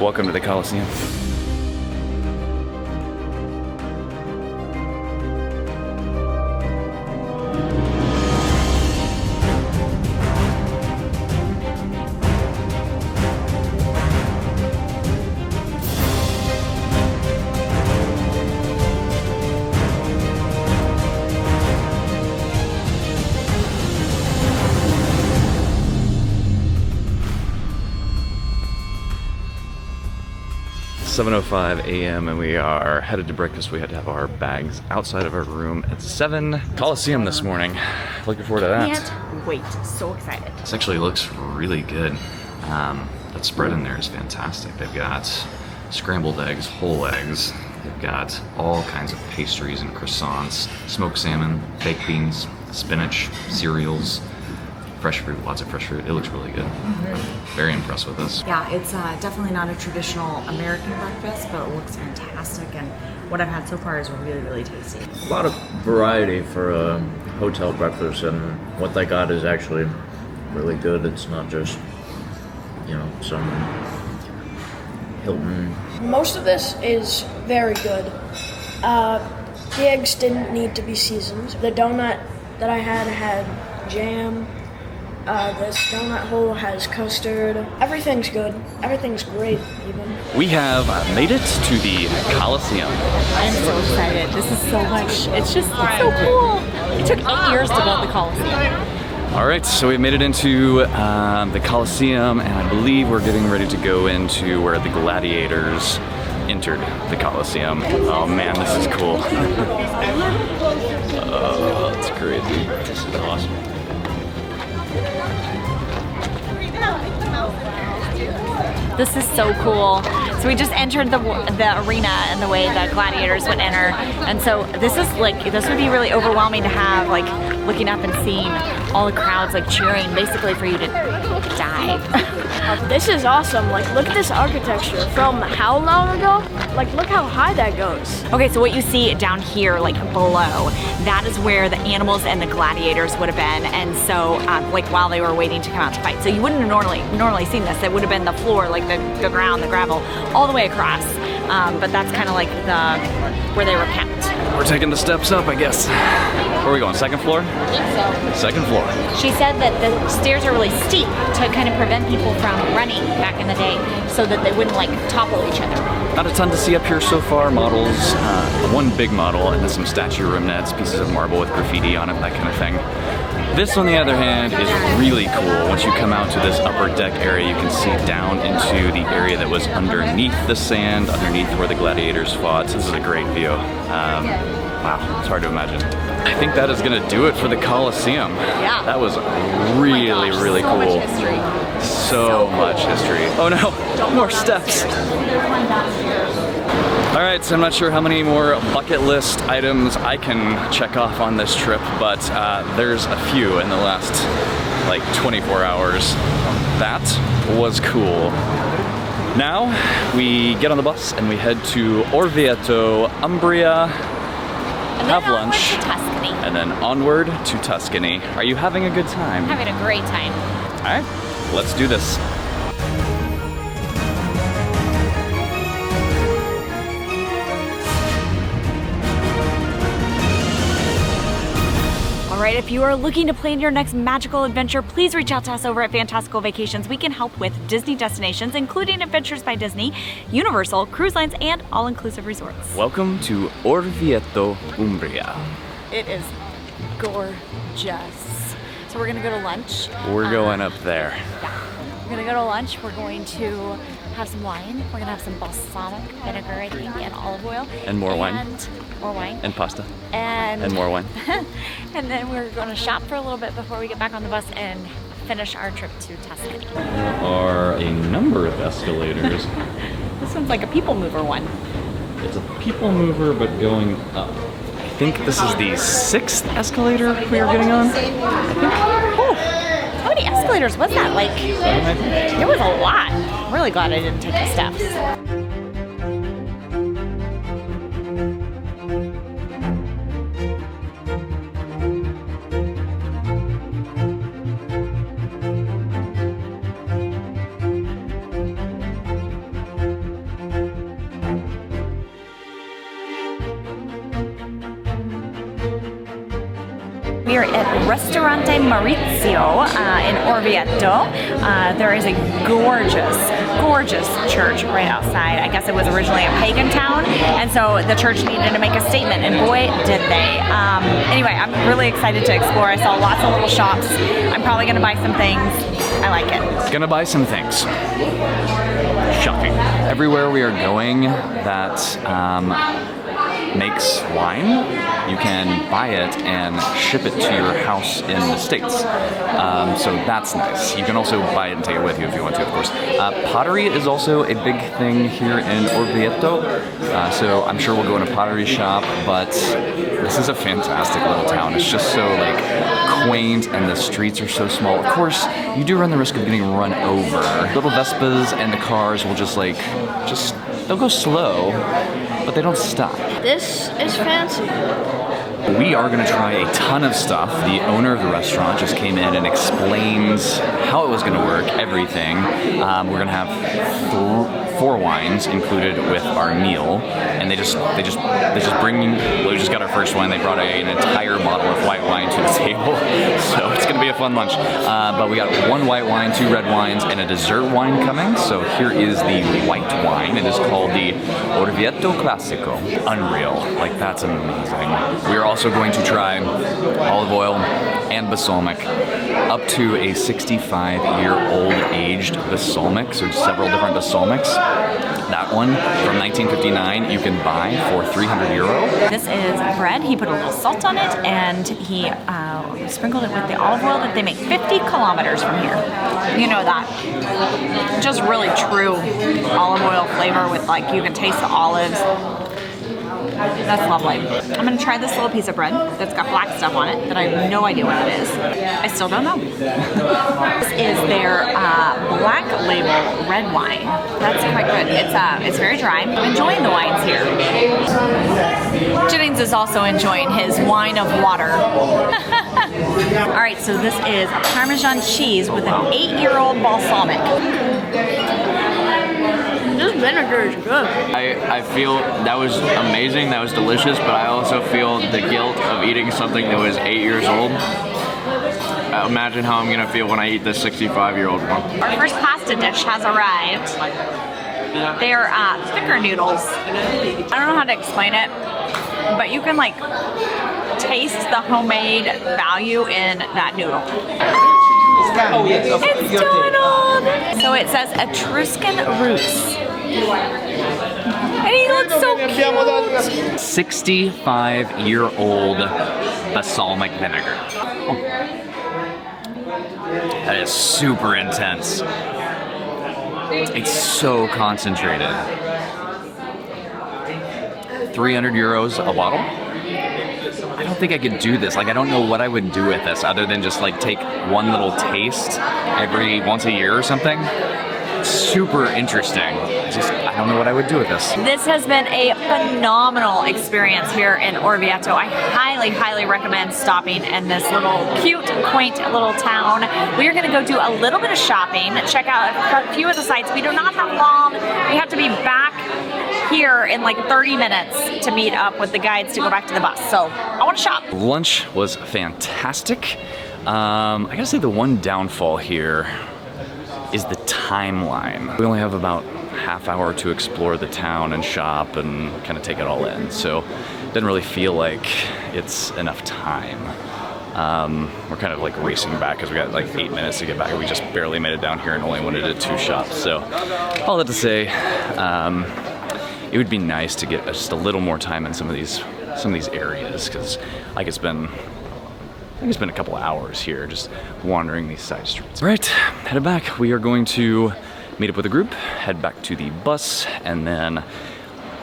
Welcome to the Colosseum. It's 7:05 a.m. and we are headed to breakfast. We had to have our bags outside of our room at 7. Colosseum this morning. Looking forward to that. Can't wait. So excited. This actually looks really good. That spread in there is fantastic. They've got scrambled eggs, whole eggs. They've got all kinds of pastries and croissants, smoked salmon, baked beans, spinach, cereals, fresh fruit, lots of fresh fruit. It looks really good. Very impressed with this. Yeah, it's definitely not a traditional American breakfast, but it looks fantastic, and what I've had so far is really, really tasty. A lot of variety for a hotel breakfast, and what they got is actually really good. It's not just, you know, some Hilton. Most of this is very good. The eggs didn't need to be seasoned. The donut that I had jam. This donut hole has custard. Everything's good. Everything's great, even. We have made it to the Colosseum. I'm so excited. This is so much. It's just so cool. It took 8 years to build the Colosseum. All right, so we made it into the Colosseum, and I believe we're getting ready to go into where the gladiators entered the Colosseum. Oh man, this is cool. Oh, that's crazy. This is awesome. This is so cool. So we just entered the arena and the way the gladiators would enter. And so this would be really overwhelming to have, like, looking up and seeing all the crowds like cheering basically for you to die. This is awesome. Like, look at this architecture from how long ago? Like, look how high that goes. Okay, so what you see down here, like below, that is where the animals and the gladiators would have been. And so, like, while they were waiting to come out to fight. So you wouldn't have normally seen this. It would have been the floor, like the ground, the gravel, all the way across. But that's kind of like where they were kept. We're taking the steps up, I guess. Where are we going? Second floor? I think so. Second floor. She said that the stairs are really steep to kind of prevent people from running back in the day, so that they wouldn't like topple each other. Not a ton to see up here so far. Models, one big model, and then some statue roomnets, pieces of marble with graffiti on it, that kind of thing. This, on the other hand, is really cool. Once you come out to this upper deck area, you can see down into the area that was underneath the sand, underneath where the gladiators fought. This is a great view. Wow, it's hard to imagine. I think that is going to do it for the Colosseum. Yeah. That was really, really so cool. Much history. So much history. Oh no, more steps. All right, so I'm not sure how many more bucket list items I can check off on this trip, but there's a few in the last like 24 hours. That was cool. Now we get on the bus and we head to Orvieto, Umbria, have lunch, to Tuscany. and then onward to Tuscany. Are you having a good time? Having a great time. All right, let's do this. All right, if you are looking to plan your next magical adventure, please reach out to us over at Fantastical Vacations. We can help with Disney destinations, including Adventures by Disney, Universal, cruise lines, and all-inclusive resorts. Welcome to Orvieto, Umbria. It is gorgeous. So we're gonna go to lunch. We're going up there. Yeah, we're gonna go to lunch. We're going to have some wine. We're gonna have some balsamic vinegar, I think, and olive oil. And more wine. More wine. And pasta. And more wine. And then we're going to shop for a little bit before we get back on the bus and finish our trip to Tuscany. There are a number of escalators. This one's like a people mover one. It's a people mover, but going up. I think this is the 6th escalator we are getting on. Oh, how many escalators was that? Like, 7, I think. there was a lot. I'm really glad I didn't take the steps. We are at Ristorante Maurizio in Orvieto. There is a gorgeous church right outside. I guess it was originally a pagan town, and so the church needed to make a statement, and boy, did they. Anyway, I'm really excited to explore. I saw lots of little shops. I'm probably gonna buy some things. I like it. Gonna buy some things. Shocking. Everywhere we are going that makes wine, you can buy it and ship it to your house in the States. So that's nice. You can also buy it and take it with you if you want to, of course. Pottery is also a big thing here in Orvieto. So I'm sure we'll go in a pottery shop, but this is a fantastic little town. It's just so like quaint and the streets are so small. Of course, you do run the risk of getting run over. Little Vespas and the cars will they'll go slow, but they don't stop. This is fancy. We are going to try a ton of stuff. The owner of the restaurant just came in and explains how it was going to work, everything. We're going to have 4 wines included with our meal, and they just bring. Well, we just got our first wine. They brought an entire bottle of white wine to the table, so it's going to be a fun lunch. But we got 1 white wine, 2 red wines, and a dessert wine coming. So here is the white wine. It is called the Orvieto Classico. Unreal, like that's amazing. We are also going to try olive oil and balsamic, up to a 65-year-old aged balsamic, so several different balsamics. That one from 1959 you can buy for €300. This is bread. He put a little salt on it, and he sprinkled it with the olive oil that they make 50 kilometers from here. You know that. Just really true olive oil flavor with, like, you can taste the olives. That's lovely. I'm gonna try this little piece of bread that's got black stuff on it that I have no idea what it is. I still don't know. This is their black label red wine. That's quite good. It's very dry. I'm enjoying the wines here. Jennings is also enjoying his wine of water. All right, so this is Parmesan cheese with an 8-year-old balsamic. This vinegar is good. I feel that was amazing, that was delicious, but I also feel the guilt of eating something that was 8 years old. Imagine how I'm gonna feel when I eat this 65-year-old one. Our first pasta dish has arrived. They're thicker noodles. I don't know how to explain it, but you can like taste the homemade value in that noodle. It's Donald! So it says Etruscan roots. And he looks so cute! 65-year-old balsamic vinegar. That is super intense. It's so concentrated. €300 a bottle? I don't think I could do this. Like, I don't know what I would do with this other than just like take one little taste every once a year or something. Super interesting. I don't know what I would do with this. This has been a phenomenal experience here in Orvieto. I highly recommend stopping in this little cute, quaint little town. We are gonna go do a little bit of shopping, check out a few of the sites. We do not have long. We have to be back here in like 30 minutes to meet up with the guides to go back to the bus. So I want to shop. Lunch was fantastic. I gotta say the one downfall here is the timeline. We only have about half hour to explore the town and shop and kind of take it all in. So it didn't really feel like it's enough time. We're kind of like racing back because we got like 8 minutes to get back. We just barely made it down here and only wanted to 2 shops. So all that to say, it would be nice to get just a little more time in some of these areas, because like it's been a couple of hours here just wandering these side streets. All right, headed back. We are going to meet up with a group, head back to the bus, and then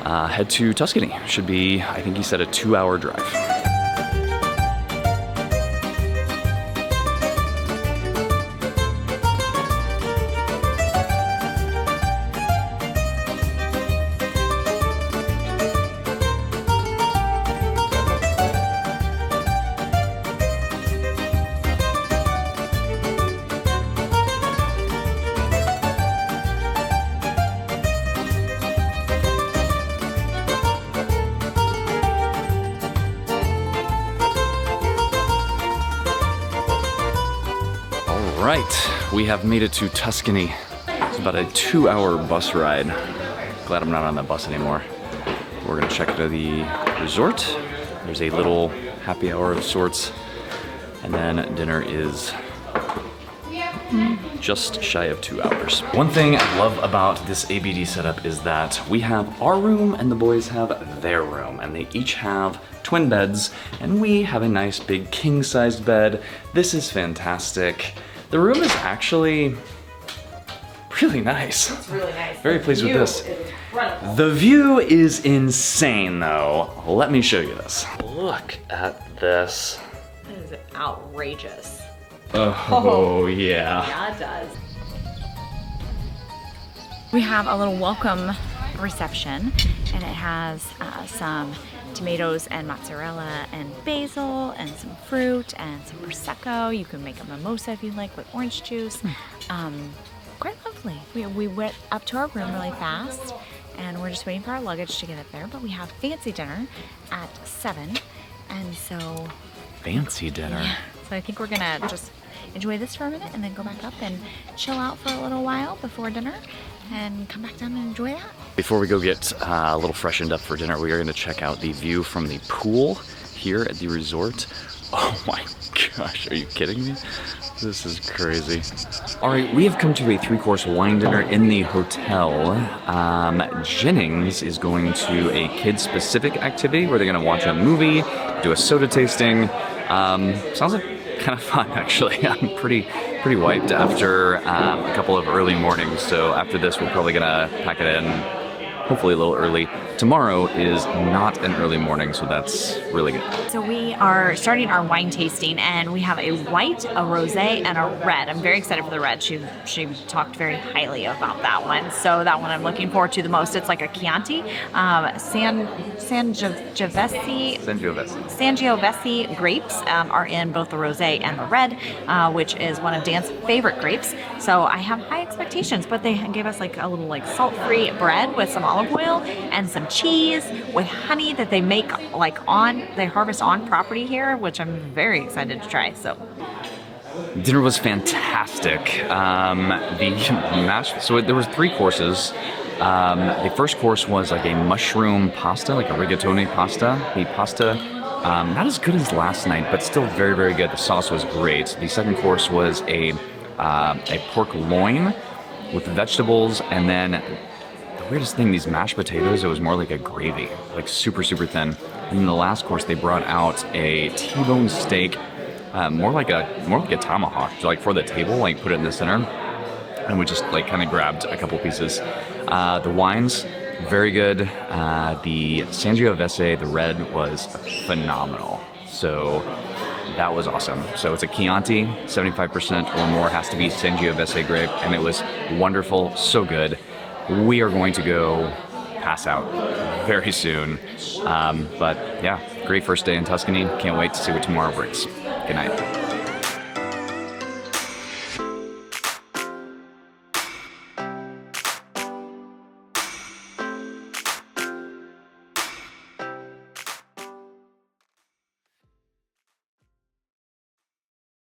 head to Tuscany. Should be, I think he said, a 2-hour drive. right, we have made it to Tuscany. It's about a 2-hour bus ride. Glad I'm not on the bus anymore. We're gonna check out the resort. There's a little happy hour of sorts, and then dinner is just shy of 2 hours. One thing I love about this ABD setup is that we have our room and the boys have their room, and they each have twin beds, and we have a nice big king-sized bed. This is fantastic. The room is actually really nice. It's really nice. Very pleased with this. View is incredible. The view is insane though. Let me show you this. Look at this. That is outrageous. Oh yeah. Yeah, it does. We have a little welcome reception, and it has some tomatoes and mozzarella and basil and some fruit and some prosecco. You can make a mimosa if you like with orange juice. Quite lovely. We went up to our room really fast, and we're just waiting for our luggage to get up there, but we have fancy dinner at 7, and so... Fancy dinner. Yeah, so I think we're gonna just enjoy this for a minute and then go back up and chill out for a little while before dinner and come back down and enjoy that. Before we go get a little freshened up for dinner, we are going to check out the view from the pool here at the resort. Oh my gosh, are you kidding me? This is crazy. All right, we have come to a 3-course wine dinner in the hotel. Jennings is going to a kid-specific activity where they're going to watch a movie, do a soda tasting. Sounds like kind of fun, actually. I'm pretty wiped after a couple of early mornings, so after this we're probably gonna pack it in hopefully a little early. Tomorrow is not an early morning, so that's really good. So we are starting our wine tasting, and we have a white, a rosé, and a red. I'm very excited for the red. She talked very highly about that one, so that one I'm looking forward to the most. It's like a Chianti, Sangiovese grapes are in both the rosé and the red, which is one of Dan's favorite grapes. So I have high expectations, but they gave us like a little like salt-free bread with some olive oil and some cheese with honey that they make they harvest on property here, which I'm very excited to try. So dinner was fantastic. So there was 3 courses. The first course was like a mushroom pasta, like a rigatoni pasta. The pasta, not as good as last night, but still very, very good. The sauce was great. The second course was a pork loin with vegetables, and then the weirdest thing, these mashed potatoes, it was more like a gravy, like super, super thin. And then the last course, they brought out a T-bone steak, more like a tomahawk, so like for the table, like put it in the center, and we just like kind of grabbed a couple pieces. The wines, very good. The Sangiovese, the red, was phenomenal. So that was awesome. So it's a Chianti, 75% or more has to be Sangiovese grape, and it was wonderful, so good. We are going to go pass out very soon. But yeah, great first day in Tuscany. Can't wait to see what tomorrow brings. Good night.